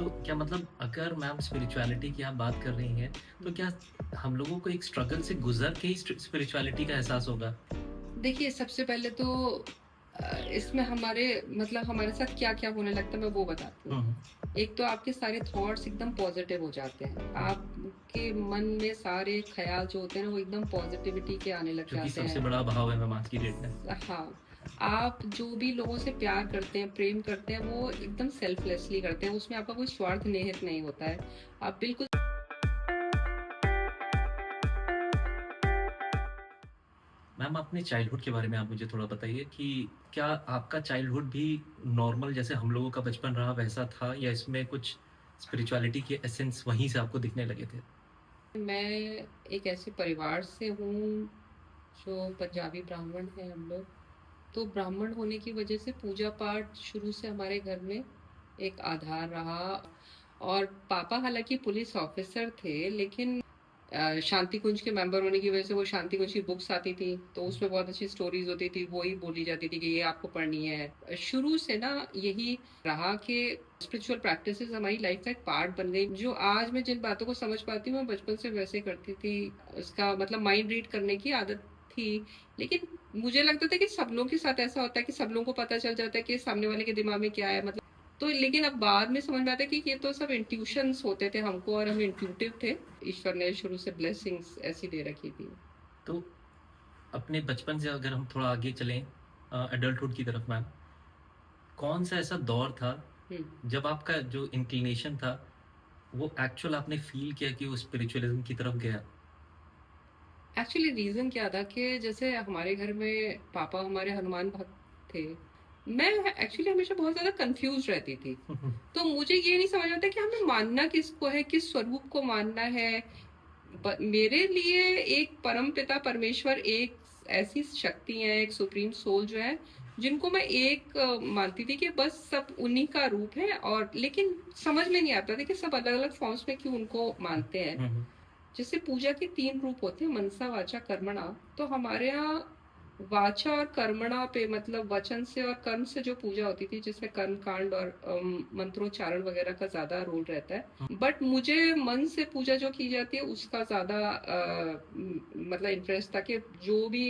तो क्या मतलब अगर मैम स्पिरिचुअलिटी की आप बात कर रही हैं, तो क्या हम लोगों को एक स्ट्रगल से गुज़र के ही स्पिरिचुअलिटी का एहसास होगा? देखिए, सबसे पहले तो इसमें हमारे मतलब हमारे साथ क्या-क्या होने लगता है मैं वो बताती हूँ। हुँ, हुँ। एक तो आपके सारे थॉट्स एकदम पॉज़िटिव हो जाते हैं। हुँ, आपके मन में सारे ख़्याल जो होते हैं ना वो एकदम पॉज़िटिविटी के आने लग जो कि जाते सबसे हैं। बड़ा भाव है मैम आज की डेट में। हाँ, आप जो भी लोगों से प्यार करते हैं, प्रेम करते हैं वो एकदम सेल्फ़लेसली करते हैं। उसमें आपका कोई स्वार्थ निहित नहीं होता है। आप बिल्कुल मैम अपने चाइल्डहुड के बारे में आप मुझे थोड़ा बताइए कि क्या आपका चाइल्डहुड भी नॉर्मल जैसे हम लोगों का बचपन रहा वैसा था या इसमें कुछ स्पिरिचुअलिटी के एसेंस वहीं से आपको दिखने लगे थे? मैं एक ऐसे परिवार से हूँ जो पंजाबी ब्राह्मण हैं हम लोग। तो ब्राह्मण होने की वजह से पूजा पाठ शुरू से हमारे घर में एक आधार रहा। और पापा हालांकि पुलिस ऑफिसर थे, लेकिन शांति कुंज के मेंबर होने की वजह से वो शांति कुंज की बुक्स आती थी, तो उसमें बहुत अच्छी स्टोरीज होती थी, वो ही बोली जाती थी कि ये आपको पढ़नी है। शुरू से ना यही रहा कि स्पिरिचुअल प्रैक्टिसेस हमारी लाइफ का एक पार्ट बन गई। जो आज मैं जिन बातों को समझ पाती हूँ मैं बचपन से वैसे करती थी। उसका मतलब माइंड रीड करने की आदत थी। लेकिन मुझे लगता था कि सब लोगों के साथ ऐसा होता है कि सब लोगों को पता चल जाता है कि सामने वाले के दिमाग में क्या है, मतलब। तो लेकिन अब बाद में समझ में आता है कि ये तो सब इंट्यूशंस होते थे हमको, और हम इंट्यूटिव थे। ईश्वर ने शुरू से ब्लेसिंग्स ऐसी दे रखी थी। तो अपने बचपन से अगर हम थोड़ा आगे चलें एडल्टहुड की तरफ मैम, कौन-सा ऐसा दौर था हम्म। जब आपका जो इंक्लिनेशन था वो एक्चुअल आपने फ़ील किया कि वो स्पिरिचुअलिज़्म की तरफ गया? एक्चुअली रीजन क्या था कि जैसे हमारे घर में पापा हमारे हनुमान भक्त थे। मैं एक्चुअली हमेशा बहुत ज्यादा कंफ्यूज रहती थी। तो मुझे ये नहीं समझ आता कि हमें मानना किसको है, किस स्वरूप को मानना है। मेरे लिए एक परम पिता परमेश्वर, एक ऐसी शक्ति है, एक सुप्रीम सोल जो है, जिनको मैं एक मानती थी कि बस सब उन्हीं का रूप है। और लेकिन समझ में नहीं आता था कि सब अलग अलग फॉर्म्स में क्यों उनको मानते हैं। हुँ, हुँ। जैसे पूजा के 3 रूप होते हैं, मनसा, वाचा, कर्मणा। तो हमारे यहाँ वाचा और कर्मणा पे, मतलब वचन से और कर्म से जो पूजा होती थी, जिसमें कर्म कांड और मंत्रोच्चारण वगैरह का ज्यादा रोल रहता है। बट मुझे मन से पूजा जो की जाती है उसका ज्यादा मतलब इंटरेस्ट था कि जो भी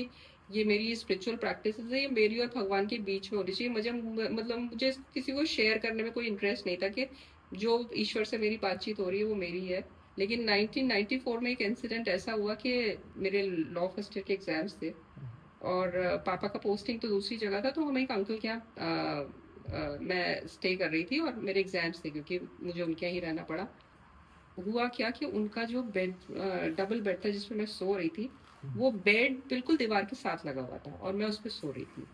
ये मेरी स्पिरिचुअल प्रैक्टिस है ये मेरी और भगवान के बीच में होनी चाहिए। मुझे मतलब मुझे किसी को शेयर करने में कोई इंटरेस्ट नहीं था कि जो ईश्वर से मेरी बातचीत हो रही है वो मेरी है। लेकिन 1994 में एक इंसिडेंट ऐसा हुआ कि मेरे लॉ फर्स्ट ईयर के एग्जाम्स थे, और पापा का पोस्टिंग तो दूसरी जगह था, तो हम एक अंकल के यहाँ मैं स्टे कर रही थी और मेरे एग्जाम्स थे, क्योंकि मुझे उनके यहाँ ही रहना पड़ा। हुआ क्या कि उनका जो बेड, डबल बेड था जिसमें मैं सो रही थी, वो बेड बिल्कुल दीवार के साथ लगा हुआ था और मैं उस पर सो रही थी।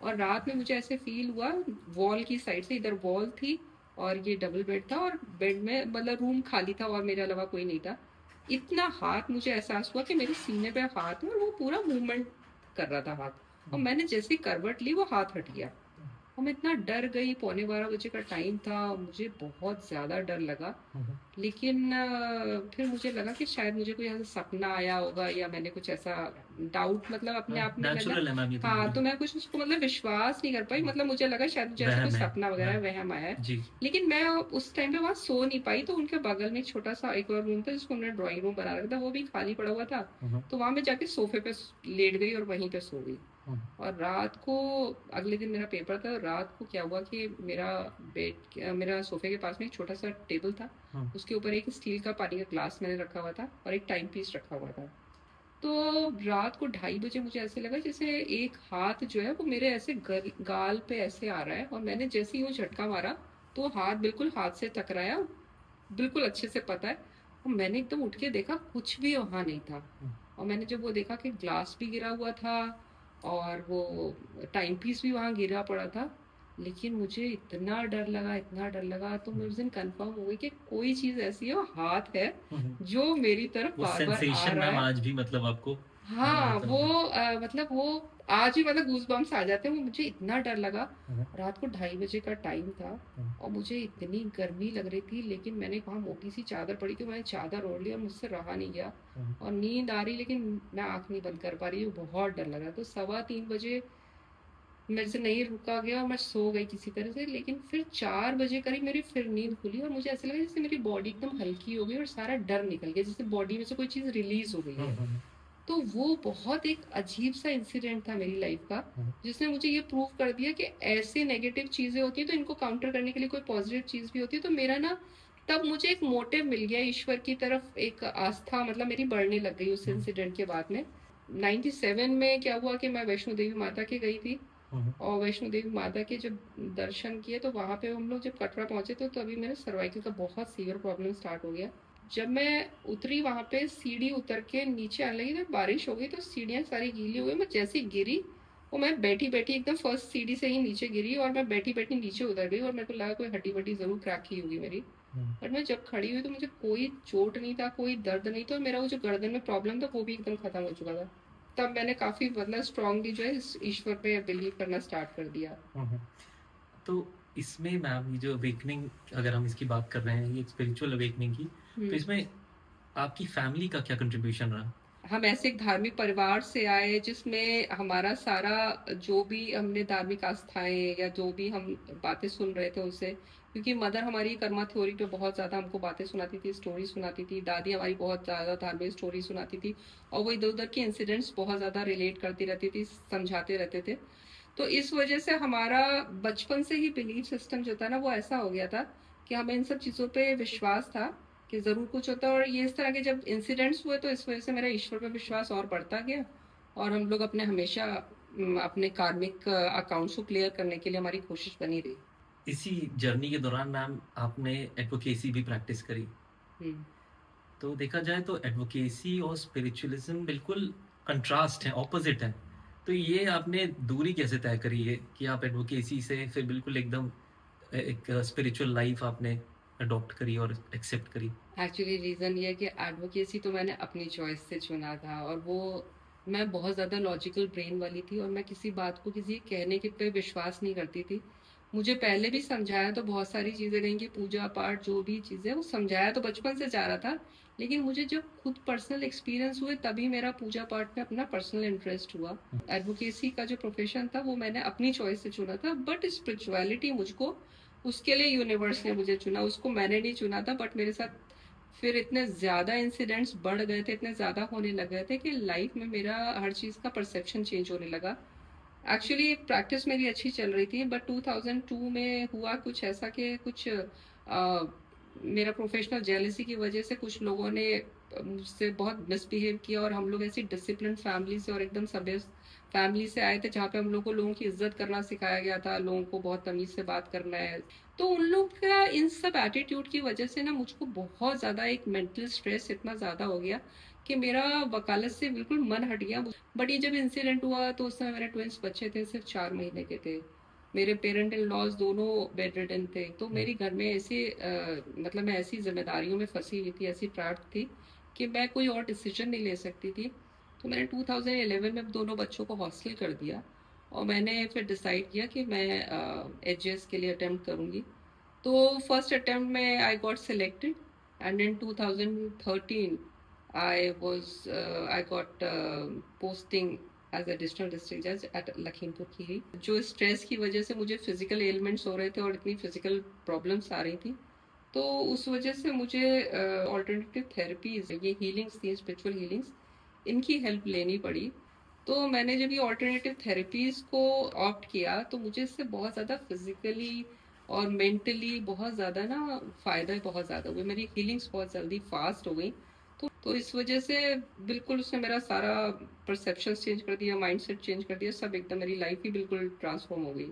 और रात में मुझे ऐसे फील हुआ, वॉल की साइड से, इधर वॉल थी और ये डबल बेड था, और बेड में मतलब रूम खाली था और मेरे अलावा कोई नहीं था। इतना हाथ मुझे एहसास हुआ कि मेरे सीने पे हाथ है और वो पूरा मूवमेंट कर रहा था हाथ, और मैंने जैसे ही करवट ली वो हाथ हट गया। और मैं इतना डर गई, 11:15 बजे का टाइम था, मुझे बहुत ज्यादा डर लगा। लेकिन फिर मुझे लगा कि शायद मुझे कोई ऐसा सपना आया होगा, या मैंने कुछ ऐसा डाउट मतलब अपने आप में लगा। नेचुरल है मैम ये तो हाँ, तो बिल्कुल। मैं कुछ उसको मतलब विश्वास नहीं कर पाई, मतलब मुझे लगा शायद मुझे ऐसा कोई वहम है। सपना वगैरह वह वहम आया है। जी। लेकिन मैं उस टाइम पे वहां सो नहीं पाई, तो उनके बगल में एक छोटा सा एक और रूम था जिसको उन्होंने ड्राइंग रूम बना रखा था, वो भी खाली पड़ा हुआ था। तो वहां मैं जाके सोफे पे लेट गई और वहीं पे सो गई। और रात को, अगले दिन मेरा पेपर था, रात को क्या हुआ कि मेरा सोफे के पास में एक छोटा सा टेबल था। उसके ऊपर एक स्टील का पानी का ग्लास मैंने रखा हुआ था और एक टाइम पीस रखा हुआ था। तो रात को 2:30 बजे मुझे ऐसे लगा जैसे एक हाथ जो है वो मेरे ऐसे गाल पे ऐसे आ रहा है, और मैंने जैसे ही वो झटका मारा तो हाथ बिल्कुल हाथ से टकराया, बिल्कुल अच्छे से पता है। और मैंने एकदम उठ के देखा, कुछ भी वहां नहीं था। और मैंने जब वो देखा कि ग्लास भी गिरा हुआ था और वो टाइम पीस भी वहां गिरा पड़ा था, लेकिन मुझे इतना डर लगा, इतना डर लगा, तो मैं उस दिन कंफर्म हो गई कि कोई चीज ऐसी है, वो हाथ है जो मेरी तरफ वो बार बार आ सेंसेशन रहा मैम है। आज भी मतलब आपको हाँ, वो मतलब मतलब वो आज भी मतलब गूज बम्स आ जाते हैं। वो मुझे इतना डर लगा। रात को 2:30 बजे का टाइम था और मुझे इतनी गर्मी लग रही थी, लेकिन मैंने वहाँ मोटी सी चादर पड़ी थी, मैंने चादर ओढ़ ली और मुझसे रहा नहीं गया। और नींद आ रही, लेकिन मैं आंख नहीं बंद कर पा रही हूँ, बहुत डर लग रहा। तो 2:15 बजे मेरे से नहीं रुका गया और मैं सो गई किसी तरह से, लेकिन फिर 4 बजे करीब मेरी फिर नींद खुली और मुझे ऐसा लगा जैसे मेरी बॉडी एकदम हल्की हो गई और सारा डर निकल गया, जैसे बॉडी में से कोई चीज़ रिलीज़ हो गई हुँ, है। हुँ, तो वो बहुत एक अजीब-सा इंसिडेंट था मेरी लाइफ़ का, हुँ, जिसने मुझे ये प्रूव कर दिया कि ऐसे नेगेटिव चीज़ें होती हैं, तो इनको काउंटर करने के लिए कोई पॉज़िटिव चीज़ भी होती है। तो मेरा ना तब मुझे एक मोटिव मिल गया ईश्वर की तरफ, एक आस्था मतलब मेरी बढ़ने लग गई उस हुँ, इंसिडेंट के बाद में। 97 में क्या हुआ कि मैं वैष्णो देवी माता के गई थी हुँ, और वैष्णो देवी माता के जब दर्शन किए तो वहाँ पे हम लोग जब कटरा पहुँचे तो तभी मेरे सर्वाइकल का बहुत सीवियर प्रॉब्लम स्टार्ट हो गया। जब मैं उतरी वहाँ पे सीढ़ी उतर के नीचे आने लगी तो बारिश हो गई तो सीढ़ियाँ सारी गीली हो गई। मैं जैसे ही गिरी और मैं बैठी-बैठी एकदम फर्स्ट सीढ़ी से ही नीचे गिरी और मैं बैठी-बैठी नीचे उतर गई और मेरे को लगा कोई हड्डी-वड्डी ज़रूर क्रैक की होगी मेरी। हुँ। बट मैं जब खड़ी हुई तो मुझे कोई चोट नहीं था, कोई दर्द नहीं था और मेरा वो जो गर्दन में प्रॉब्लम था वो भी एकदम खत्म हो चुका था। तब मैंने काफ़ी मतलब स्ट्रांगली जो है इस ईश्वर पे बिलीव करना स्टार्ट कर दिया। हुँ, हुँ। तो इसमें मैम ये जो अवेकनिंग अगर हम इसकी बात कर रहे हैं, ये स्पिरिचुअल अवेकनिंग की, तो हुँ। इसमें आपकी फैमिली का क्या कंट्रीब्यूशन रहा? हम ऐसे एक धार्मिक परिवार से आए जिसमें हमारा सारा जो भी हमने धार्मिक आस्थाएँ या जो भी हम बातें सुन रहे थे उनसे, क्योंकि मदर हमारी कर्मा थ्योरी पे बहुत ज़्यादा हमको बातें सुनाती थी, स्टोरी सुनाती थी, दादी हमारी बहुत ज़्यादा धार्मिक स्टोरी सुनाती थी और वो इधर-उधर के इंसिडेंट्स बहुत ज़्यादा रिलेट करती रहती थी, समझाते रहते थे। तो इस वजह से हमारा बचपन से ही बिलीफ सिस्टम जो था ना वो ऐसा हो गया था कि हमें इन सब चीज़ों पे विश्वास था कि ज़रूर कुछ होता है और ये इस तरह के जब इंसिडेंट्स हुए तो इस वजह से मेरा ईश्वर पे विश्वास और बढ़ता गया और हम लोग अपने हमेशा अपने कार्मिक अकाउंट्स को क्लियर करने के लिए हमारी कोशिश बनी रही। इसी जर्नी के दौरान मैम आपने एडवोकेसी भी प्रैक्टिस करी। हुँ। तो देखा जाए तो एडवोकेसी और स्पिरिचुअलिज्म बिल्कुल कंट्रास्ट हैं, ऑपोज़िट हैं। तो ये आपने दूरी कैसे तय करी है कि आप एडवोकेसी से फिर बिल्कुल एकदम एक स्पिरिचुअल लाइफ़ आपने अडॉप्ट करी और एक्सेप्ट करी? एक्चुअली रीज़न ये है कि एडवोकेसी तो मैंने अपनी चॉइस से चुना था और वो मैं बहुत ज़्यादा लॉजिकल ब्रेन वाली थी और मैं किसी बात को किसी कहने के पे विश्वास नहीं करती थी। मुझे पहले भी समझाया तो बहुत सारी चीज़ें गई कि पूजा-पाठ जो भी चीज़ें वो समझाया तो बचपन से जा रहा था। लेकिन मुझे जब खुद पर्सनल एक्सपीरियंस हुए तभी मेरा पूजा-पाठ में अपना पर्सनल इंटरेस्ट हुआ। एडवोकेसी का जो प्रोफ़ेशन था वो मैंने अपनी चॉइस से चुना था बट स्पिरिचुअलिटी मुझको उसके लिए यूनिवर्स ने मुझे चुना, उसको मैंने नहीं चुना था बट मेरे साथ फिर इतने ज़्यादा इंसिडेंट्स बढ़ गए थे, इतने ज़्यादा होने लग गए थे कि लाइफ में मेरा हर चीज़ का परसेप्शन चेंज होने लगा। एक्चुअली प्रैक्टिस मेरी अच्छी चल रही थी बट 2002 में हुआ कुछ ऐसा कि कुछ मेरा प्रोफेशनल जेलसी की वजह से कुछ लोगों ने मुझसे बहुत मिसबिहेव किया और हम लोग ऐसी डिसिप्लिन फैमिली से और एकदम सभ्य फैमिली से आए थे जहाँ पे हम लोग को लोगों की इज्जत करना सिखाया गया था, लोगों को बहुत तमीज़ से बात करना है। तो उन लोग का इन सब एटीट्यूड की वजह से ना मुझको बहुत ज़्यादा एक मेंटल स्ट्रेस इतना ज़्यादा हो गया कि मेरा वकालत से बिल्कुल मन हट गया। बट ये जब इंसिडेंट हुआ तो उस समय मेरे ट्विन्स बच्चे थे, सिर्फ 4 महीने के थे। मेरे पेरेंट इन लॉज़ दोनों बेड रिडन थे। तो हुँ, मेरे घर में ऐसे मतलब मैं ऐसी ज़िम्मेदारियों में फँसी हुई थी, ऐसी ट्रैप्ड थी कि मैं कोई और डिसीज़न नहीं ले सकती थी। तो मैंने 2011 में दोनों बच्चों को हॉस्टल कर दिया और मैंने फिर डिसाइड किया कि मैं एचजेएस के लिए अटेम्प्ट करूँगी। तो फर्स्ट अटेम्प्ट में I got selected and in 2013 I got posting as a additional district judge at Lakhimpur Kheri. जो स्ट्रेस की वजह से मुझे फिजिकल एलिमेंट्स हो रहे थे और इतनी फिजिकल प्रॉब्लम्स आ रही थी तो उस वजह से मुझे ऑल्टरनेटिव थेरेपीज ये हीलिंग्स थी स्पिरिचुअल हीलिंग्स इनकी हेल्प लेनी पड़ी। तो मैंने जब ये ऑल्टरनेटिव थेरेपीज को ऑप्ट किया तो मुझे इससे बहुत ज़्यादा फिजिकली और मेंटली बहुत ज़्यादा ना फ़ायदा बहुत ज़्यादा हुए, मेरी हीलिंग्स बहुत जल्दी फास्ट हो गई। तो इस वजह से बिल्कुल उसने मेरा सारा परसेप्शन चेंज कर दिया, माइंडसेट चेंज कर दिया, सब एकदम मेरी लाइफ ही बिल्कुल ट्रांसफॉर्म हो गई।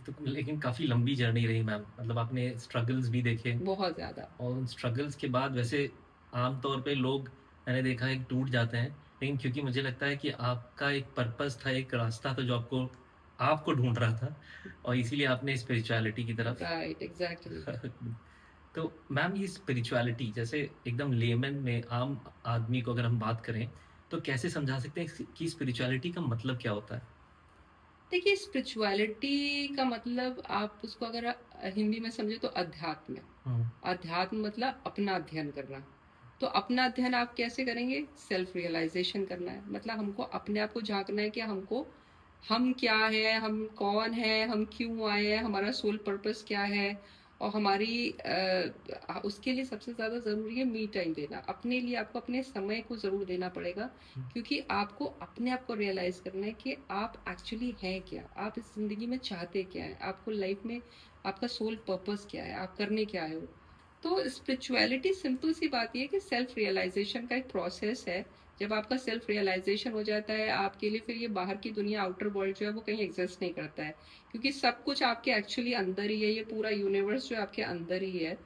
तो लेकिन काफ़ी लंबी जर्नी रही मैम। मतलब आपने स्ट्रगल्स भी देखे बहुत ज़्यादा। और उन स्ट्रगल्स के बाद वैसे आम तौर पे लोग मैंने देखा है कि टूट जाते हैं। लेकिन क्योंकि मुझे लगता है कि आपका एक पर्पस था, एक रास्ता था जो आपको आपको ढूँढ रहा था और इसीलिए आपने स्पिरिचुअलिटी की तरफ राइट, एग्ज़ैक्टली। तो मैम ये स्पिरिचुअलिटी जैसे एकदम लेमन में आम आदमी को अगर हम बात करें तो कैसे समझा सकते हैं कि स्पिरिचुअलिटी का मतलब क्या होता है? देखिए स्पिरिचुअलिटी का मतलब आप उसको अगर हिंदी में समझे तो अध्यात्म है। हुँ, अध्यात्म मतलब अपना अध्ययन करना। तो अपना अध्ययन आप कैसे करेंगे? सेल्फ रियलाइज़ेशन करना है। मतलब हमको अपने आप को झाँकना है कि हमको हम क्या हैं, हम कौन हैं, हम क्यों आए हैं, हमारा सोल पर्पस क्या है। और हमारी उसके लिए सबसे ज़्यादा ज़रूरी है मी टाइम देना। अपने लिए आपको अपने समय को ज़रूर देना पड़ेगा, हुँ, क्योंकि आपको अपने आप को रियलाइज़ करना है कि आप एक्चुअली हैं क्या? आप इस ज़िंदगी में चाहते क्या हैं? आपको लाइफ़ में आपका सोल पर्पस क्या है? आप करने क्या आए हो? तो स्पिरिचुअलिटी सिंपल सी बात ये है कि सेल्फ रियलाइज़ेशन का एक प्रोसेस है। जब आपका सेल्फ रियलाइज़ेशन हो जाता है, आपके लिए फिर ये बाहर की दुनिया, आउटर वर्ल्ड जो है वो कहीं एग्ज़िस्ट नहीं करता है। क्योंकि सब कुछ आपके एक्चुअली अंदर ही है, ये पूरा यूनिवर्स जो है आपके अंदर ही है।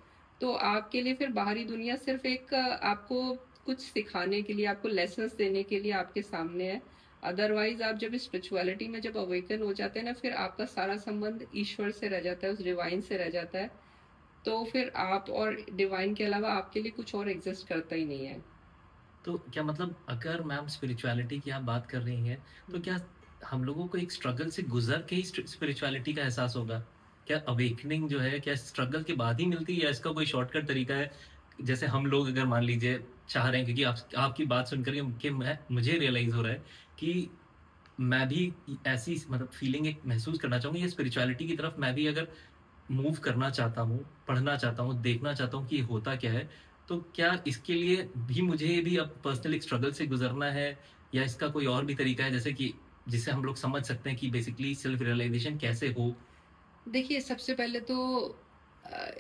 तो आपके लिए फिर बाहरी दुनिया सिर्फ़ एक आपको कुछ सिखाने के लिए, आपको लेसन्स देने के लिए आपके सामने है। अदरवाइज़ आप जब स्पिरिचुअलिटी में जब अवेकन हो जाते हैं ना, फिर आपका सारा संबंध ईश्वर से रह जाता है, उस डिवाइन से रह जाता है। तो फिर आप और डिवाइन के अलावा आपके लिए कुछ और एग्ज़िस्ट करता ही नहीं है। तो क्या मतलब अगर मैम स्पिरिचुअलिटी की आप बात कर रही हैं, तो क्या हम लोगों को एक स्ट्रगल से गुज़र के ही स्पिरिचुअलिटी का एहसास होगा? क्या अवेकनिंग जो है, क्या स्ट्रगल के बाद ही मिलती है या इसका कोई शॉर्टकट तरीका है? जैसे हम लोग अगर मान लीजिए चाह रहे हैं क्योंकि आप आपकी बात सुन कर के मुझे रियलाइज़ हो रहा है कि मैं भी ऐसी मतलब फीलिंग एक महसूस करना चाहूँगा या स्पिरिचुअलिटी की तरफ मैं भी अगर मूव करना चाहता हूँ, पढ़ना चाहता हूँ, देखना चाहता हूँ कि ये होता क्या है, तो क्या इसके लिए भी मुझे भी अब पर्सनल एक स्ट्रगल से गुज़रना है या इसका कोई और भी तरीका है जैसे कि जिससे हम लोग समझ सकते हैं कि बेसिकली सेल्फ रियलाइज़ेशन कैसे हो? देखिए, सबसे पहले तो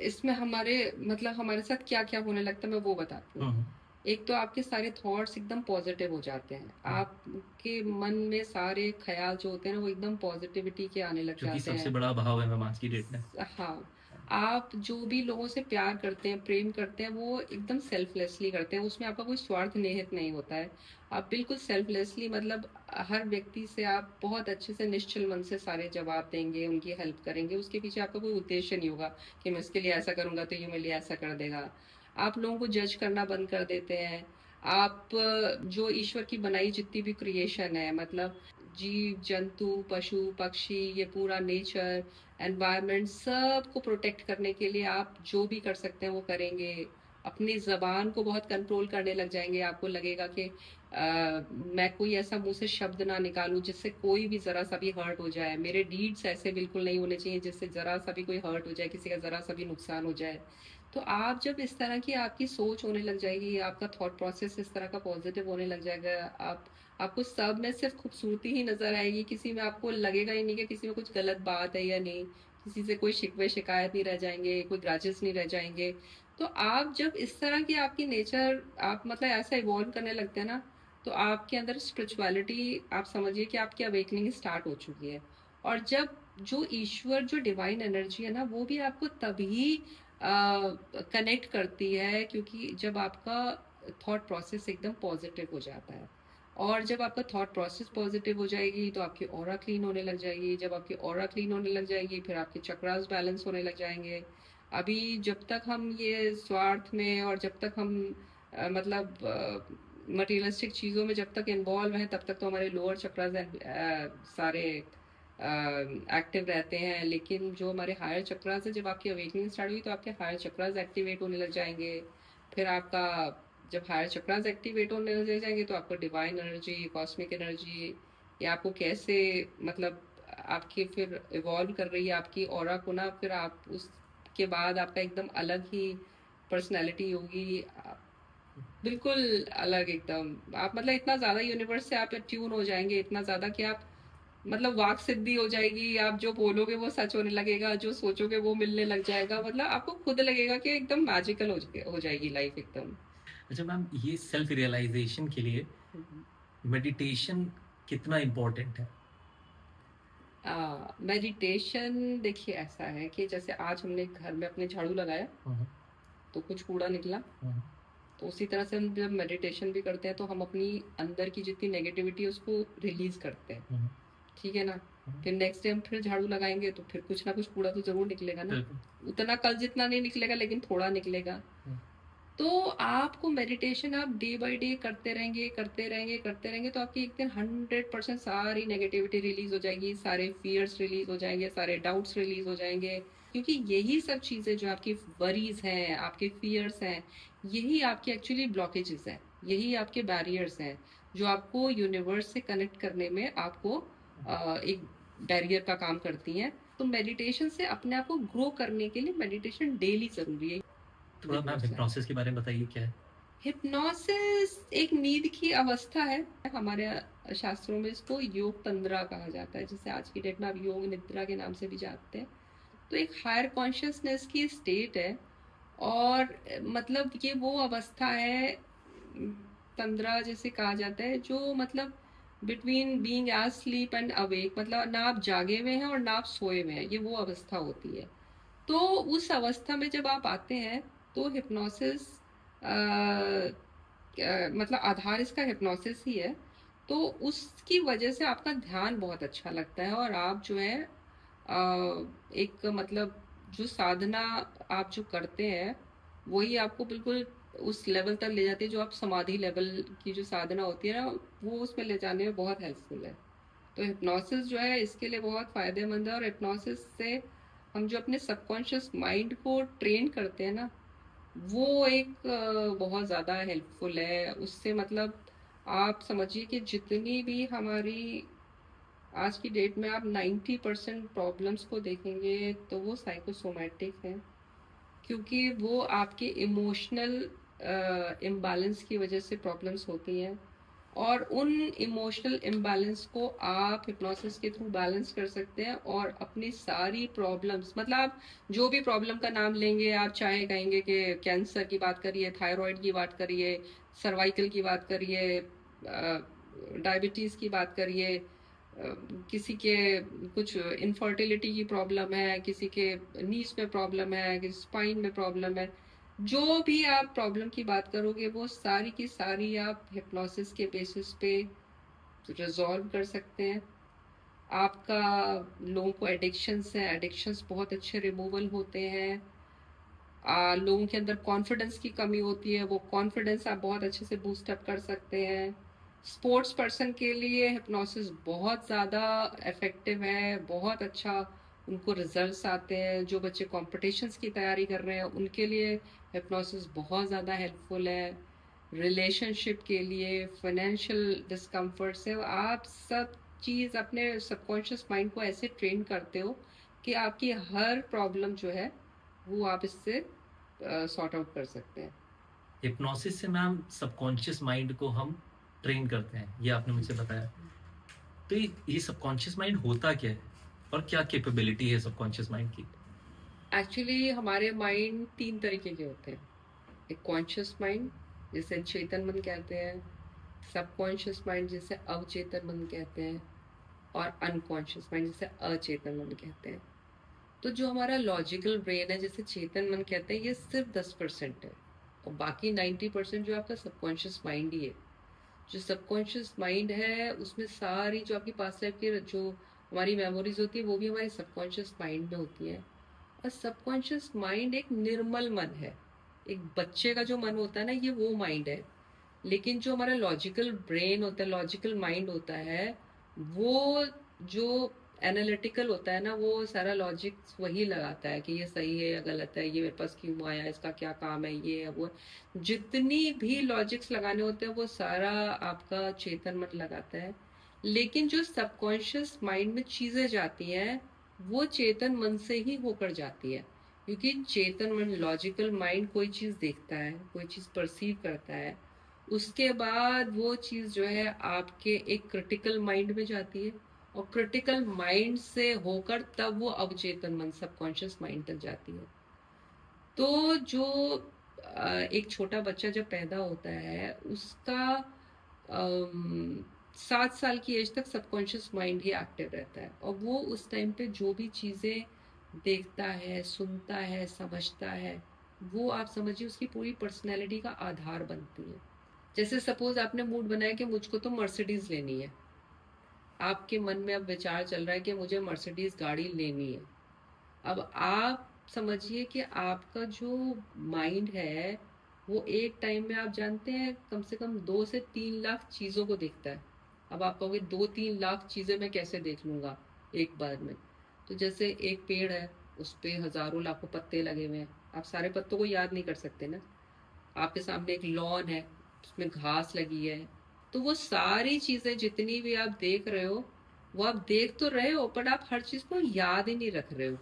इसमें हमारे साथ क्या-क्या होने लगता है मैं वो बताती हूँ। हुँ, हुँ, एक तो आपके सारे थॉट्स एकदम पॉज़िटिव हो जाते हैं। हुँ, आपके मन में सारे ख़्याल जो होते हैं ना वो एकदम पॉज़िटिविटी के आने लग जो कि जाते सबसे हैं। बड़ा भाव है मैम आज की डेट में। हाँ, आप जो भी लोगों से प्यार करते हैं, प्रेम करते हैं, वो एकदम सेल्फलेसली करते हैं, उसमें आपका कोई स्वार्थ निहित नहीं होता है। आप बिल्कुल सेल्फलेसली मतलब हर व्यक्ति से आप बहुत अच्छे से निश्चल मन से सारे जवाब देंगे, उनकी हेल्प करेंगे, उसके पीछे आपका कोई उद्देश्य नहीं होगा कि मैं इसके लिए ऐसा करूँगा तो ये मेरे लिए ऐसा कर देगा। आप लोगों को जज करना बंद कर देते हैं। आप जो ईश्वर की बनाई जितनी भी क्रिएशन है मतलब जीव, जंतु, पशु, पक्षी, ये पूरा नेचर एनवायरनमेंट सबको प्रोटेक्ट करने के लिए आप जो भी कर सकते हैं वो करेंगे। अपनी ज़बान को बहुत कंट्रोल करने लग जाएँगे। आपको लगेगा कि मैं कोई ऐसा मुँह से शब्द ना निकालूँ जिससे कोई भी ज़रा-सा भी हर्ट हो जाए। मेरे डीड्स ऐसे बिल्कुल नहीं होने चाहिए जिससे ज़रा-सा भी कोई हर्ट हो जाए, किसी का ज़रा-सा भी नुकसान हो जाए। तो आप जब इस तरह की आपकी सोच होने लग जाएगी, आपका थॉट प्रोसेस इस तरह का पॉज़िटिव होने लग जाएगा, आपको सब में सिर्फ़ खूबसूरती ही नज़र आएगी, किसी में आपको लगेगा ही नहीं कि किसी में कुछ गलत बात है या नहीं, किसी से कोई शिकवे-शिकायत नहीं रह जाएँगे, कोई ग्रजेस नहीं रह जाएँगे। तो आप जब इस तरह की आपकी नेचर आप मतलब ऐसा इवॉल्व करने लगते हैं ना, तो आपके अंदर स्पिरिचुअलिटी आप समझिए कि आपकी अवेकनिंग स्टार्ट हो चुकी है। और जब जो ईश्वर जो डिवाइन एनर्जी है ना, वो भी आपको तभी कनेक्ट करती है क्योंकि जब आपका थॉट प्रोसेस एकदम पॉज़िटिव हो जाता है। और जब आपका थॉट प्रोसेस पॉजिटिव हो जाएगी तो आपकी ऑरा क्लीन होने लग जाएगी। जब आपकी ऑरा क्लीन होने लग जाएगी फिर आपके चक्रास बैलेंस होने लग जाएंगे। अभी जब तक हम ये स्वार्थ में और जब तक हम मटेरियलिस्टिक चीज़ों में जब तक इन्वॉल्व हैं तब तक तो हमारे लोअर चक्रास सारे एक्टिव रहते हैं। लेकिन जो हमारे हायर चक्रास है जब आपकी अवेकनिंग स्टार्ट हुई तो आपके हायर चक्रास एक्टिवेट होने लग जाएंगे। फिर आपका जब हायर चक्रास एक्टिवेट होने लग जाएंगे तो आपको डिवाइन एनर्जी, कॉस्मिक एनर्जी या आपको कैसे मतलब आपकी फिर इवॉल्व कर रही है आपकी ऑरा को ना, फिर आप उसके बाद आपका एकदम अलग ही पर्सनैलिटी होगी। बिल्कुल अलग एकदम। आप मतलब इतना ज़्यादा यूनिवर्स से आप ट्यून हो जाएँगे, इतना ज़्यादा कि आप मतलब वाक सिद्धि हो जाएगी, आप जो बोलोगे वो सच होने लगेगा, जो सोचोगे वो मिलने लग जाएगा। मतलब आपको खुद लगेगा कि एकदम मैजिकल हो जाएगी लाइफ़ एकदम। अच्छा मैम ये सेल्फ रियलाइज़ेशन के लिए हुँ, हुँ। मेडिटेशन कितना इम्पोर्टेंट है? मेडिटेशन देखिए ऐसा है कि जैसे आज हमने घर में अपने झाड़ू लगाया, हुँ, हुँ, तो कुछ कूड़ा निकला। हुँ, हुँ, तो उसी तरह से हम जब मेडिटेशन भी करते हैं तो हम अपनी अंदर की जितनी नेगेटिविटी है उसको रिलीज़ करते हैं। हुँ, ठीक है ना? हुँ, फिर नेक्स्ट डे हम फिर झाड़ू लगाएँगे तो फिर कुछ ना कुछ कूड़ा तो ज़रूर निकलेगा ना। बिल्कुल। उतना कल जितना नहीं निकलेगा लेकिन थोड़ा निकलेगा। हुँ, तो आपको मेडिटेशन आप डे बाय डे करते रहेंगे, करते रहेंगे, करते रहेंगे तो आपकी एक दिन 100% सारी नेगेटिविटी रिलीज़ हो जाएगी, सारे फ़ियर्स रिलीज़ हो जाएँगे, सारे डाउट्स रिलीज़ हो जाएँगे। क्योंकि यही सब चीज़ें जो आपकी वरीज़ हैं, आपके फ़ियर्स हैं, यही आपके एक्चुअली ब्लॉकेजेज़ हैं। यही आपके बैरियर्स हैं, जो आपको यूनिवर्स से कनेक्ट करने में आपको एक बैरियर का काम करती हैं। तो मेडिटेशन से अपने आप को ग्रो करने के लिए मेडिटेशन डेली ज़रूरी है। थोड़ा मैम हिप्नोसिस के बारे में बताइए क्या है? हिप्नोसिस एक नींद की अवस्था है। हमारे शास्त्रों में इसको योग तंद्रा कहा जाता है, जिसे आज की डेट में आप योग निद्रा के नाम से भी जानते हैं। तो एक हायर कॉन्शियसनेस की स्टेट है, और मतलब ये वो अवस्था है, तंद्रा जिसे कहा जाता है, जो मतलब between being as sleep and awake, मतलब ना आप जागे हुए हैं और ना आप सोए हुए हैं, ये वो अवस्था होती है। तो उस अवस्था में जब आप आते हैं तो हिप्नोसिस मतलब आधार इसका हिप्नोसिस ही है। तो उसकी वजह से आपका ध्यान बहुत अच्छा लगता है, और आप जो है एक मतलब जो साधना आप जो करते हैं वही आपको बिल्कुल उस लेवल तक ले जाती है, जो आप समाधि लेवल की जो साधना होती है ना, वो उसमें ले जाने में बहुत हेल्पफुल है। तो हिप्नोसिस जो है इसके लिए बहुत फ़ायदेमंद है, और हिप्नोसिस से हम जो अपने सबकॉन्शियस माइंड को ट्रेन करते हैं ना, वो एक बहुत ज़्यादा हेल्पफुल है। उससे मतलब आप समझिए कि जितनी भी हमारी आज की डेट में आप 90% प्रॉब्लम्स को देखेंगे तो वो साइकोसोमैटिक हैं, क्योंकि वो आपके इमोशनल इम्बैलेंस की वजह से प्रॉब्लम्स होती हैं, और उन इमोशनल इम्बैलेंस को आप हिप्नोसिस के थ्रू बैलेंस कर सकते हैं, और अपनी सारी प्रॉब्लम्स, मतलब आप जो भी प्रॉब्लम का नाम लेंगे, आप चाहे कहेंगे कि कैंसर की बात करिए, थायराइड की बात करिए, सर्वाइकल की बात करिए, डायबिटीज़ की बात करिए, किसी के कुछ इनफर्टिलिटी की प्रॉब्लम है, किसी के नीज में प्रॉब्लम है, किसी स्पाइन में प्रॉब्लम है, जो भी आप प्रॉब्लम की बात करोगे वो सारी की सारी आप हिप्नोसिस के बेसिस पे रिजॉल्व कर सकते हैं। आपका लोगों को एडिक्शंस हैं, एडिक्शंस बहुत अच्छे रिमूवल होते हैं। लोगों के अंदर कॉन्फिडेंस की कमी होती है, वो कॉन्फिडेंस आप बहुत अच्छे से बूस्ट अप कर सकते हैं। स्पोर्ट्स पर्सन के लिए हिप्नोसिस बहुत ज़्यादा इफ़ेक्टिव है, बहुत अच्छा उनको रिजल्ट्स आते हैं। जो बच्चे कॉम्पिटिशन्स की तैयारी कर रहे हैं उनके लिए हिप्नोसिस बहुत ज़्यादा हेल्पफुल है। रिलेशनशिप के लिए, फाइनेंशियल डिस्कम्फर्ट से आप सब चीज़ अपने सबकॉन्शियस माइंड को ऐसे ट्रेन करते हो कि आपकी हर प्रॉब्लम जो है वो आप इससे सॉर्ट आउट कर सकते हैं। हिप्नोसिस से मैम सबकॉन्शियस माइंड को हम ट्रेन करते हैं, ये आपने मुझे बताया। तो ये सबकॉन्शियस माइंड होता क्या है? और क्या कैपेबिलिटी है सबकॉन्शियस माइंड की? एक्चुअली हमारे माइंड तीन तरीके के होते हैं। एक कॉन्शियस माइंड जिसे चेतन मन कहते हैं, सबकॉन्शियस माइंड जिसे अवचेतन मन कहते हैं, और अनकॉन्शियस माइंड जिसे अचेतन मन कहते हैं। तो जो हमारा लॉजिकल ब्रेन है जिसे चेतन मन कहते हैं, ये सिर्फ 10% है, और बाकी 90% जो आपका सबकॉन्शियस माइंड ही है। जो सबकॉन्शियस माइंड है उसमें सारी जो आपकी पास्ट लाइफ की जो हमारी मेमोरीज होती है वो भी हमारी सबकॉन्शियस माइंड में होती है। और सबकॉन्शियस माइंड एक निर्मल मन है। एक बच्चे का जो मन होता है ना, ये वो माइंड है। लेकिन जो हमारा लॉजिकल ब्रेन होता है, लॉजिकल माइंड होता है, वो जो एनालिटिकल होता है ना, वो सारा लॉजिक वही लगाता है कि ये सही है या गलत है, ये मेरे पास क्यों आया, इसका क्या काम है, ये है वो है। जितनी भी लॉजिक्स लगाने होते हैं वो सारा आपका चेतन मन लगाता है। लेकिन जो सबकॉन्शियस माइंड में चीजें जाती हैं वो चेतन मन से ही होकर जाती है, क्योंकि चेतन मन, लॉजिकल माइंड कोई चीज देखता है, कोई चीज परसीव करता है, उसके बाद वो चीज़ जो है आपके एक क्रिटिकल माइंड में जाती है, और क्रिटिकल माइंड से होकर तब वो अवचेतन मन, सबकॉन्शियस माइंड तक जाती है। तो जो एक छोटा बच्चा जब पैदा होता है उसका 7 साल की एज तक सबकॉन्शियस माइंड ही एक्टिव रहता है, और वो उस टाइम पे जो भी चीज़ें देखता है, सुनता है, समझता है, वो आप समझिए उसकी पूरी पर्सनैलिटी का आधार बनती है। जैसे सपोज आपने मूड बनाया कि मुझको तो मर्सिडीज लेनी है, आपके मन में अब विचार चल रहा है कि मुझे मर्सिडीज गाड़ी लेनी है। अब आप समझिए कि आपका जो माइंड है वो एक टाइम में, आप जानते हैं, कम से कम 2 से 3 लाख चीज़ों को देखता है। अब आप कहोगे 2-3 लाख चीज़ें मैं कैसे देख लूँगा एक बार में? तो जैसे एक पेड़ है, उस पे हजारों लाखों पत्ते लगे हुए हैं, आप सारे पत्तों को याद नहीं कर सकते ना। आपके सामने एक लॉन है, उसमें घास लगी है, तो वो सारी चीज़ें जितनी भी आप देख रहे हो वो आप देख तो रहे हो बट आप हर चीज को याद ही नहीं रख रहे हो।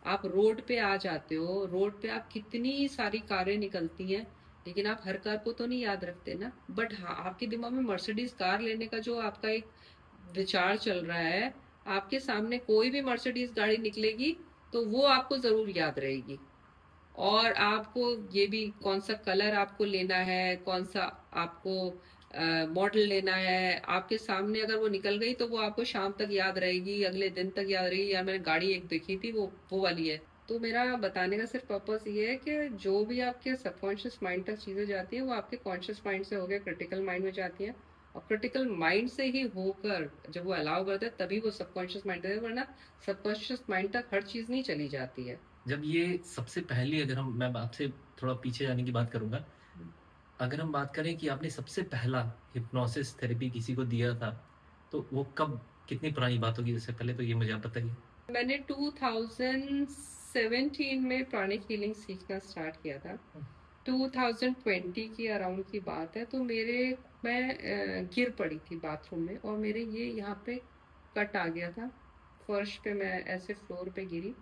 आप रोड पे आ जाते हो, रोड पे आप कितनी सारी कारें निकलती हैं, लेकिन आप हर कार को तो नहीं याद रखते ना। बट हाँ, आपके दिमाग में मर्सिडीज कार लेने का जो आपका एक विचार चल रहा है, आपके सामने कोई भी मर्सिडीज गाड़ी निकलेगी तो वो आपको जरूर याद रहेगी। और आपको ये भी कौन सा कलर आपको लेना है, कौन सा आपको मॉडल लेना है, आपके सामने अगर वो निकल गई तो वो आपको शाम तक याद रहेगी, अगले दिन तक याद रहेगी। यार मैंने गाड़ी एक देखी थी, वो वाली है। तो मेरा बताने का सिर्फ पर्पस ये है कि जो भी आपके सबकॉन्शियस माइंड तक चीजें जाती है वो आपके कॉन्शियस माइंड से होकर क्रिटिकल माइंड में जाती है, और क्रिटिकल माइंड से ही होकर जब वो अलाउ करता है तभी वो सबकॉन्शियस माइंड तक, वरना सबकॉन्शियस माइंड तक हर चीज नहीं चली जाती है। जब ये सबसे पहले अगर मैं आपसे थोड़ा पीछे जाने की बात करूँगा, अगर हम बात करें कि आपने सबसे पहला हिप्नोसिस थेरेपी किसी को दिया था, तो वो कब, कितनी पुरानी बात होगी उससे पहले, तो ये मुझे आप बताइए। मैंने 2017 में प्राणिक हीलिंग सीखना स्टार्ट किया था। 2020 की अराउंड की बात है। तो मैं गिर पड़ी थी बाथरूम में, और मेरे ये यहाँ पे कट आ गया था फर्श पे, मैं ऐसे फ्लोर पे गिरी।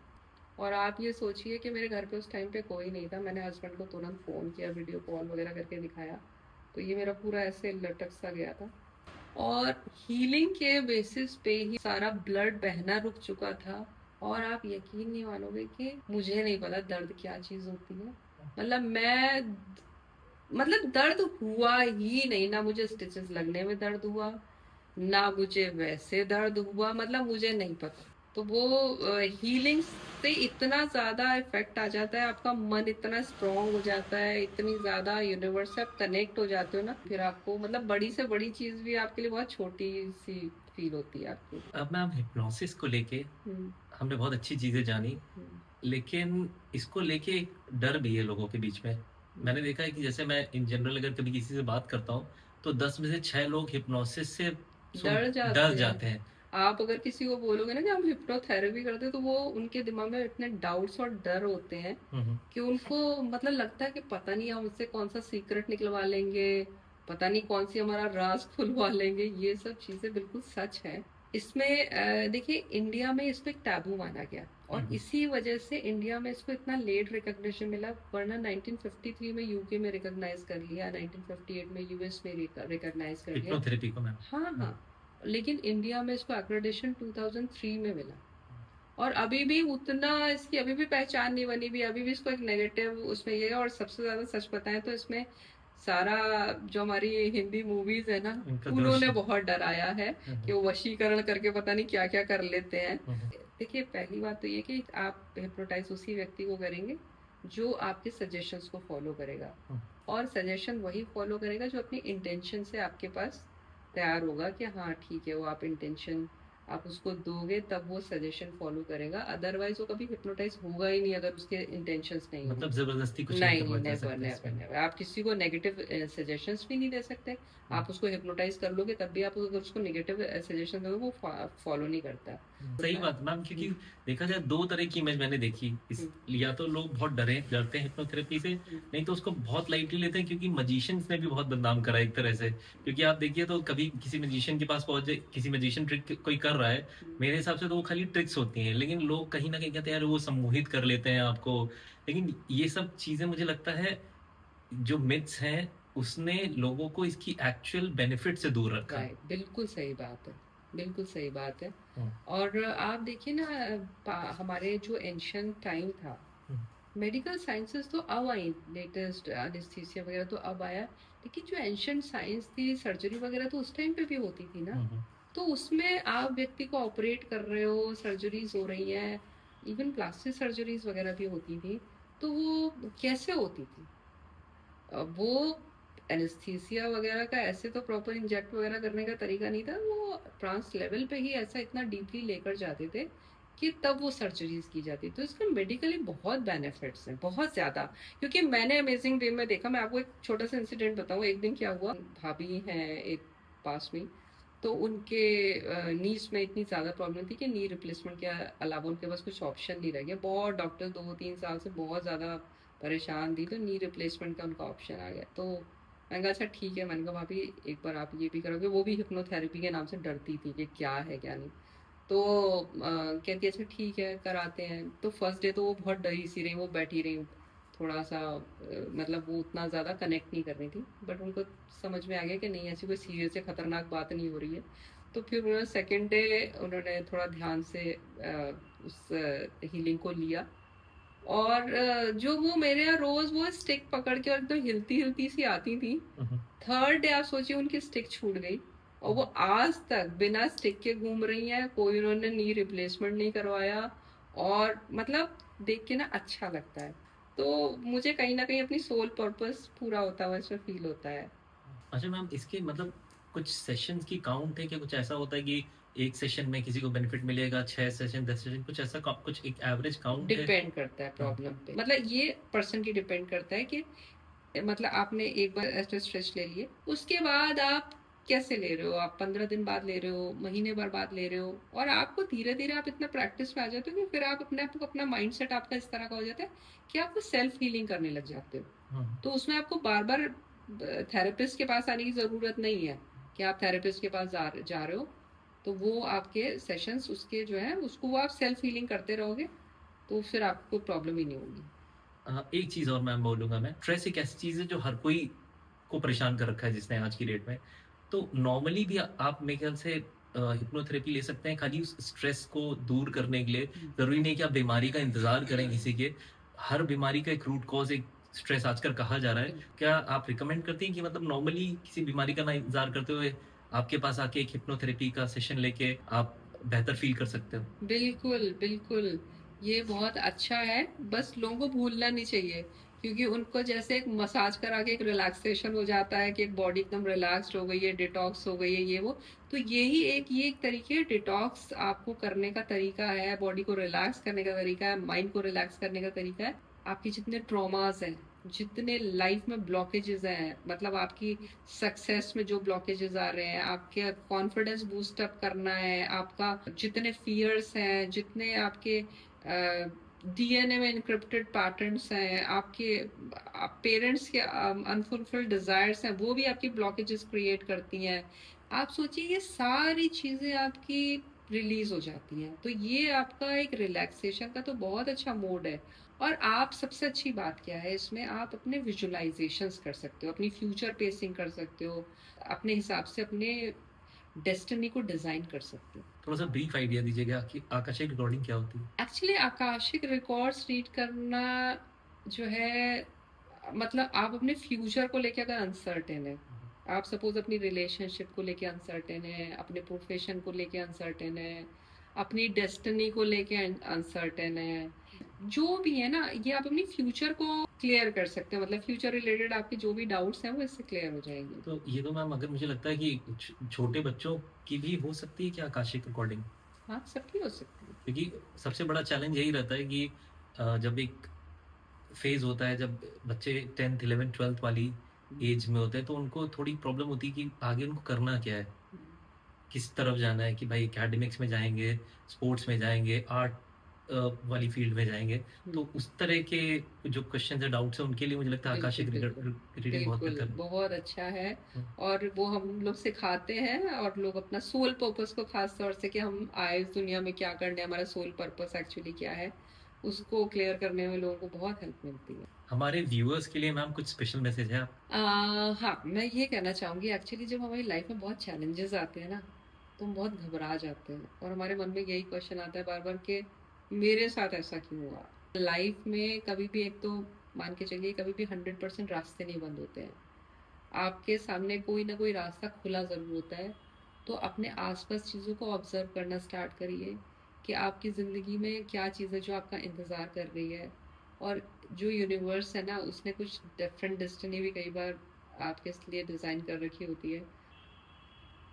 और आप ये सोचिए कि मेरे घर पे उस टाइम पे कोई नहीं था। मैंने हस्बैंड को तुरंत फ़ोन किया, वीडियो कॉल वगैरह करके दिखाया, तो ये मेरा पूरा ऐसे लटक सा गया था। और हीलिंग के बेसिस पे ही सारा ब्लड बहना रुक चुका था। और आप यकीन नहीं मानोगे कि मुझे नहीं पता दर्द क्या चीज होती है। मतलब दर्द हुआ ही नहीं, ना मुझे स्टिचेस लगने में दर्द हुआ, ना मुझे वैसे दर्द हुआ, मतलब मुझे नहीं पता। तो वो हीलिंग से इतना ज्यादा इफेक्ट आ जाता है, आपका मन इतना स्ट्रांग हो जाता है, इतनी ज्यादा यूनिवर्स से आप कनेक्ट हो जाते हो ना, फिर आपको मतलब बड़ी से बड़ी चीज भी आपके लिए बहुत छोटी सी फील होती है आपको। अब मैम हिप्नोसिस को लेके हमने बहुत अच्छी चीज़ें जानी, लेकिन इसको लेके एक डर भी है लोगों के बीच में। मैंने देखा है कि जैसे मैं इन जनरल अगर कभी किसी से बात करता हूँ, तो 10 में से 6 लोग हिप्नोसिस से डर जाते हैं। आप अगर किसी को बोलोगे ना कि हम हिप्नोथेरेपी करते हैं, तो वो उनके दिमाग में इतने डाउट्स और डर होते हैं कि उनको मतलब लगता है कि पता नहीं हम उससे कौन सा सीक्रेट निकलवा लेंगे, पता नहीं कौन सी हमारा राज खुलवा लेंगे। ये सब चीजें बिल्कुल सच है। इसमें देखिए, इंडिया में इसको एक टैबू माना गया, और इसी वजह से इंडिया में इसको इतना लेट रिकॉग्निशन मिला। वरना 1953 में यूके में रिकॉग्नाइज कर लिया, 1958 में यूएस में रिकॉग्नाइज कर लिया हिप्नोथेरेपी को मैम। हाँ, लेकिन इंडिया में इसको एक्रेडिटेशन 2003 में मिला। और अभी भी उतना इसकी अभी भी पहचान नहीं बनी भी, अभी भी इसको एक नेगेटिव उसमें ये है। और सबसे ज्यादा सच बताएं तो इसमें सारा जो हमारी हिंदी मूवीज है ना, उन्होंने बहुत डराया है कि वो वशीकरण करके पता नहीं क्या क्या कर लेते हैं। देखिए, पहली बात तो ये कि आप हिप्नोटाइज उसी व्यक्ति को करेंगे जो आपके सजेशंस को फॉलो करेगा, और सजेशन वही फॉलो करेगा जो अपनी इंटेंशन से आपके पास तैयार होगा कि हाँ ठीक है, वो आप इंटेंशन आप उसको दोगे तब वो सजेशन फॉलो करेगा। अदरवाइज वो कभी हिप्नोटाइज होगा ही नहीं अगर उसके इंटेंशंस नहीं, मतलब जबरदस्ती कुछ नहीं, नेवर नेवर नेवर। आप किसी को नेगेटिव सजेशंस भी नहीं दे सकते। आप उसको हिप्नोटाइज कर लोगे तब भी आप अगर उसको नेगेटिव सजेशन दोगे वो फॉलो नहीं करता। सही बात मैम, क्योंकि देखा जाए दो तरह की इमेज मैंने देखी इस, या तो लोग बहुत डरते हैं हिप्नोथेरेपी से, नहीं तो उसको बहुत लाइटली लेते हैं, क्योंकि मजिशियंस ने भी बहुत बदनाम करा एक तरह से। क्योंकि आप देखिए तो कभी किसी मजिशियन के पास पहुंच जाए, किसी मजिशियन ट्रिक कोई कर रहा है, मेरे हिसाब से तो वो खाली ट्रिक्स होती हैं, लेकिन लोग कहीं ना कहीं कहते हैं यार वो सम्मोहित कर लेते हैं आपको। लेकिन ये सब चीजें मुझे लगता है जो मिथ्स हैं उसने लोगों को इसकी एक्चुअल बेनिफिट से दूर रखा। बिल्कुल सही बात है, बिल्कुल सही बात है। और आप देखिए ना, हमारे जो एंशिएंट टाइम था, मेडिकल साइंसेस तो अब आई, लेटेस्ट एनेस्थीसिया वगैरह तो अब आया, लेकिन जो एंशिएंट साइंस थी, सर्जरी वगैरह तो उस टाइम पे भी होती थी ना। तो उसमें आप व्यक्ति को ऑपरेट कर रहे हो, सर्जरीज हो रही हैं, इवन प्लास्टिक सर्जरीज वगैरह भी होती थी। तो वो कैसे होती थी? वो एनेस्थीसिया वगैरह का ऐसे तो प्रॉपर इंजेक्ट वगैरह करने का तरीका नहीं था, वो ट्रांस लेवल पे ही ऐसा इतना डीपली लेकर जाते थे कि तब वो सर्जरीज की जाती। तो इसका मेडिकली बहुत बेनिफिट्स हैं, बहुत ज़्यादा। क्योंकि मैंने अमेजिंग वे में देखा, मैं आपको एक छोटा सा इंसिडेंट बताऊँ। एक दिन क्या हुआ, भाभी हैं एक पास में, तो उनके नीज में इतनी ज़्यादा प्रॉब्लम थी कि नी रिप्लेसमेंट के अलावा उनके पास कुछ ऑप्शन नहीं रह गया। बहुत डॉक्टर 2-3 साल से बहुत ज़्यादा परेशान थी, तो नी रिप्लेसमेंट का उनका ऑप्शन आ गया। तो मैंने कहा अच्छा ठीक है, मैंने कहा भाभी एक बार आप ये भी करोगे, वो भी हिप्नोथेरेपी के नाम से डरती थी कि क्या है क्या नहीं। तो कहती है अच्छा ठीक है कराते हैं। तो फर्स्ट डे तो वो बहुत डरी सी रही, वो बैठी रही थोड़ा सा, मतलब वो उतना ज़्यादा कनेक्ट नहीं कर रही थी, बट उनको समझ में आ गया कि नहीं ऐसी कोई सीरियस या खतरनाक बात नहीं हो रही है। तो फिर उन्होंने सेकेंड डे उन्होंने थोड़ा ध्यान से उस हीलिंग को लिया। और जो वो मेरे यहाँ रोज वो स्टिक पकड़ के और एकदम हिलती हिलती सी आती थी, हम्म, थर्ड डे आप सोचिए उनकी स्टिक छूट गई, और वो आज तक बिना स्टिक के घूम रही हैं, कोई उन्होंने नी रिप्लेसमेंट नहीं करवाया। और मतलब देख के ना अच्छा लगता है। तो मुझे कहीं ना कहीं अपनी सोल पर्पस पूरा होता हुआ इसमें फील होता है। अच्छा मैम, इसके मतलब कुछ सेशंस की काउंट है क्या? कुछ ऐसा होता है कि एक सेशन में किसी को बेनिफिट मिलेगा, 6 सेशन 10 सेशन, कुछ ऐसा कुछ एक एवरेज काउंट है? डिपेंड करता है हाँ। प्रॉब्लम पे, मतलब ये पर्सन की डिपेंड करता है कि मतलब आपने एक बार ऐसे स्ट्रेच ले लिए, उसके बाद आप कैसे ले रहे हो, आप 15 दिन बाद ले रहे हो, महीने भर बाद ले रहे हो, और आपको धीरे धीरे आप इतना प्रैक्टिस में आ जाते हो कि फिर आप अपने आप को, अपना माइंड सेट आपका इस तरह का हो जाता है कि आपको सेल्फ हीलिंग करने लग जाते हो। हाँ। तो उसमें आपको बार बार थेरेपिस्ट के पास आने की ज़रूरत नहीं है कि आप थेरेपिस्ट के पास जा रहे हो। तो वो आपके सेशंस उसके जो है उसको वो आप सेल्फ हीलिंग करते रहोगे, तो फिर आपको कोई प्रॉब्लम ही नहीं होगी। एक चीज और मैम बोलूंगा, मैं स्ट्रेस एक ऐसी चीज है जो हर कोई को परेशान कर रखा है जिसने आज की डेट में। तो नॉर्मली भी आप मेरे ख्याल से हिप्नोथेरेपी ले सकते हैं खाली उस स्ट्रेस को दूर करने के लिए। जरूरी नहीं कि आप बीमारी का इंतजार करें किसी के। हर बीमारी का एक रूट कॉज एक स्ट्रेस आजकल कहा जा रहा है। क्या आप रिकमेंड करती हैं कि मतलब नॉर्मली किसी बीमारी का ना इंतजार करते हुए आपके पास आके एक हिप्नोथेरेपी का सेशन लेके आप बेहतर फील कर सकते हो? बिल्कुल बिल्कुल, ये बहुत अच्छा है, बस लोगों को भूलना नहीं चाहिए, क्योंकि उनको जैसे एक मसाज करा के एक रिलैक्सेशन हो जाता है कि एक बॉडी एकदम रिलैक्स्ड हो गई है, डिटॉक्स हो गई है ये वो। तो ये एक तरीके डिटॉक्स आपको करने का तरीका है, बॉडी को रिलैक्स करने का तरीका है, माइंड को रिलैक्स करने का तरीका है। आपके जितने ट्रॉमास हैं, जितने लाइफ में ब्लॉकेजेस हैं, मतलब आपकी सक्सेस में जो ब्लॉकेजेस आ रहे हैं, आपके कॉन्फिडेंस बूस्ट अप करना है, आपका जितने फियर्स हैं, जितने आपके डीएनए में इनक्रिप्टेड पैटर्न्स हैं, आपके पेरेंट्स के अनफुलफिल्ड डिजायर्स हैं, वो भी आपकी ब्लॉकेजेस क्रिएट करती हैं। आप सोचिए ये सारी चीजें आपकी रिलीज हो जाती हैं, तो ये आपका एक रिलैक्सेशन का तो बहुत अच्छा मोड है। और आप सबसे अच्छी बात क्या है इसमें, आप अपने विजुअलाइजेशंस कर सकते हो, अपनी फ्यूचर पेसिंग कर सकते हो, अपने हिसाब से अपने डेस्टिनी को डिजाइन कर सकते हो। थोड़ा सा ब्रीफ आइडिया दीजिएगा कि आकाशीय रिकॉर्डिंग क्या होती है? एक्चुअली आकाशिक रिकॉर्ड्स रीड करना जो है, मतलब आप अपने फ्यूचर को लेकर अगर अनसर्टेन है, आप सपोज अपनी रिलेशनशिप को लेके अनसर्टेन है, अपने प्रोफेशन को लेके अनसर्टेन है, अपनी डेस्टिनी को लेके अनसर्टेन है, जो भी है ना, ये आप अपनी फ्यूचर को क्लियर कर सकते हो, मतलब फ्यूचर रिलेटेड आपके जो भी डाउट्स हैं वो इससे क्लियर हो जाएंगे। तो ये तो मैम, अगर मुझे लगता है कि छोटे बच्चों की भी हो सकती है क्या आकाशिक रिकॉर्डिंग? हाँ, सबकी हो सकती है। क्योंकि सबसे बड़ा चैलेंज यही रहता है कि जब एक फेज होता है, जब बच्चे 10th 11th 12th वाली एज में होते हैं, तो उनको थोड़ी प्रॉब्लम होती है कि आगे उनको करना क्या है, किस तरफ जाना है, कि भाई एकेडमिक्स में जाएंगे, स्पोर्ट्स में जाएंगे, आर्ट वाली फील्ड में जाएंगे। तो उस तरह के जो क्वेश्चन है, डाउट्स है, उनके लिए मुझे लगता है आकाशिक रीडिंग बहुत बिल्कुल बेहतर है। बहुत अच्छा है। हम्म। और वो हम लोग सिखाते हैं, और लोग अपना सोल पर्पस को खास तौर से, कि हम आए इस दुनिया में क्या करने, हमारा सोल पर्पस एक्चुअली क्या है, उसको क्लियर करने में लोगों को बहुत हेल्प मिलती है। हमारे व्यूअर्स के लिए मैम कुछ स्पेशल मैसेज है आप? हाँ, मैं ये कहना चाहूंगी, एक्चुअली जब हमारी लाइफ में बहुत चैलेंजेस आते हैं ना, तो हम बहुत घबरा जाते हैं, और हमारे मन में यही क्वेश्चन आता है बार बार कि मेरे साथ ऐसा क्यों हुआ। लाइफ में कभी भी, एक तो मान के चलिए, कभी भी 100% रास्ते नहीं बंद होते हैं, आपके सामने कोई ना कोई रास्ता खुला ज़रूर होता है। तो अपने आसपास चीज़ों को ऑब्जर्व करना स्टार्ट करिए कि आपकी ज़िंदगी में क्या चीज़ है जो आपका इंतज़ार कर रही है, और जो यूनिवर्स है ना, उसने कुछ डिफरेंट डेस्टिनी भी कई बार आपके लिए डिज़ाइन कर रखी होती है।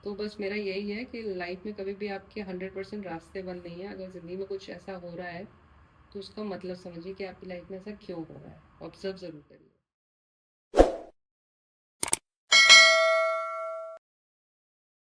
तो बस मेरा यही है कि लाइफ में कभी भी आपके 100% रास्ते बंद नहीं है। अगर ज़िंदगी में कुछ ऐसा हो रहा है, तो उसका मतलब समझिए कि आपकी लाइफ में ऐसा क्यों हो रहा है, ऑब्जर्व ज़रूर करिए।